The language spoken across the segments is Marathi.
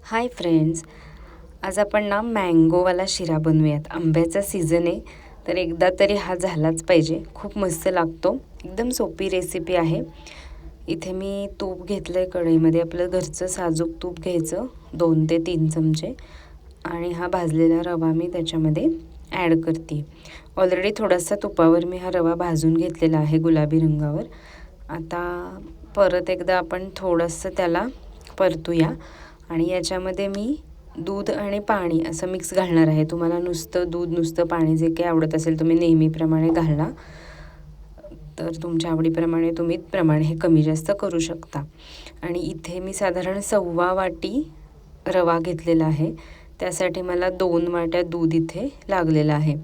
हाय फ्रेंड्स, आज आपण ना मँगोवाला शिरा बनवूयात. आंब्याचा सीझन आहे, तर एकदा तरी हा झालाच पाहिजे. खूप मस्त लागतो. एकदम सोपी रेसिपी आहे. इथे मी तूप घेतलं आहे कढईमध्ये. आपलं घरचं साजूक तूप घ्यायचं 2 ते 3 चमचे आणि हा भाजलेला रवा मी त्याच्यामध्ये ॲड करते. ऑलरेडी थोडासा तुपावर मी हा रवा भाजून घेतलेला आहे गुलाबी रंगावर. आता परत एकदा आपण थोडंसं त्याला परतूया आणि याच्यामध्ये मी दूध आणि पाणी असं मिक्स घालणार आहे. तुम्हाला नुसतं दूध नुसतं पाणी जे काही आवडत असेल तुम्ही नेहमीप्रमाणे घाला, तर तुमच्या आवडीप्रमाणे तुम्ही हे कमी जास्त करू शकता. आणि इथे मी साधारण 1.25 वाटी रवा घेतलेला आहे. त्यासाठी मला 2 वाट्या दूध इथे लागलेलं आहे.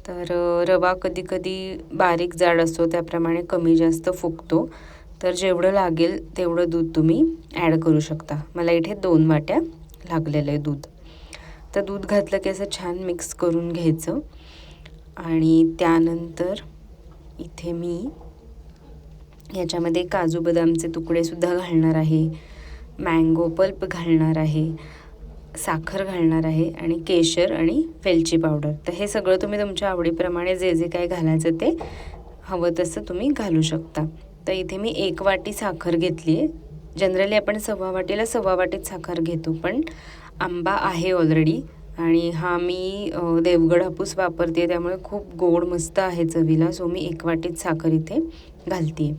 तर रवा कधी कधी बारीक जाड असतो, त्याप्रमाणे कमी जास्त फुगतो. तर जेवढं लागेल तेवढं दूध तुम्ही ॲड करू शकता. मला इथे 2 वाट्या लागलेलं आहे दूध. तर दूध घातलं की असं छान मिक्स करून घ्यायचं. आणि त्यानंतर इथे मी याच्यामध्ये काजू बदामचे तुकडेसुद्धा घालणार आहे, मँगो पल्प घालणार आहे, साखर घालणार आहे आणि केशर आणि वेलची पावडर. तर हे सगळं तुम्ही तुमच्या आवडीप्रमाणे जे जे काय घालायचं ते हवं तसं तुम्ही घालू शकता. तर इथे मी 1 वाटी साखर घेतली आहे. जनरली आपण 1.25 वाटीला 1.25 वाटीत साखर घेतो, पण आंबा आहे ऑलरेडी आणि हा मी देवगड हापूस वापरते, त्यामुळे खूप गोड मस्त आहे चवीला. सो मी 1 वाटीत साखर इथे घालते.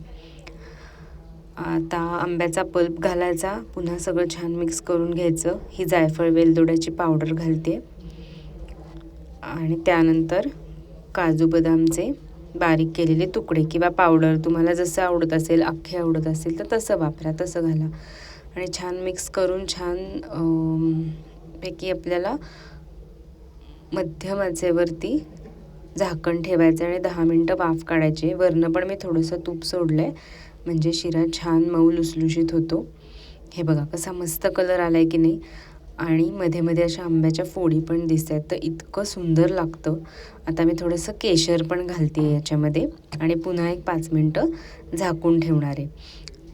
आता आंब्याचा पल्प घालायचा, पुन्हा सगळं छान मिक्स करून घ्यायचं. ही जायफळ वेलदोड्याची पावडर घालते आणि त्यानंतर काजू बदामचे बारीक केलेले तुकडे किंवा पावडर तुम्हाला जसं आवडत असेल, अख्खे आवडत असेल तर तसं वापरा, तसं घाला. आणि छान मिक्स करून छान पैकी आपल्याला मध्यम आचेवरती झाकण ठेवायचं आणि 10 मिनटं वाफ काढायची. वरनं पण मी थोडंसं तूप सोडलं आहे, म्हणजे शिरा छान मऊ लुसलुशीत होतो. हे बघा कसा मस्त कलर आला आहे की नाही. आणि मध्ये मध्ये अशा आंब्याच्या फोडी पण दिसत आहेत, तर इतकं सुंदर लागतं. आता मी थोडंसं केशर पण घालते याच्यामध्ये आणि पुन्हा एक 5 मिनटं झाकून ठेवणार आहे.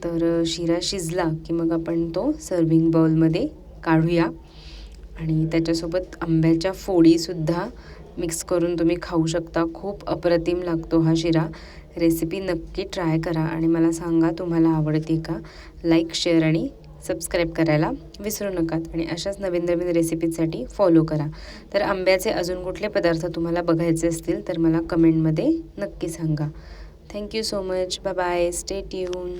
तर शिरा शिजला की मग आपण तो सर्विंग बाउलमध्ये काढूया. आणि त्याच्यासोबत आंब्याच्या फोडीसुद्धा मिक्स करून तुम्ही खाऊ शकता. खूप अप्रतिम लागतो हा शिरा. रेसिपी नक्की ट्राय करा आणि मला सांगा तुम्हाला आवडते का. लाईक, शेअर आणि सबस्क्राईब करायला विसरू नका. आणि अशाच नवीन नवीन रेसिपीसाठी फॉलो करा. तर आंब्याचे अजून कुठले पदार्थ तुम्हाला बघायचे असतील तर मला कमेंटमध्ये नक्की सांगा. Thank you so much. Bye bye. Stay tune.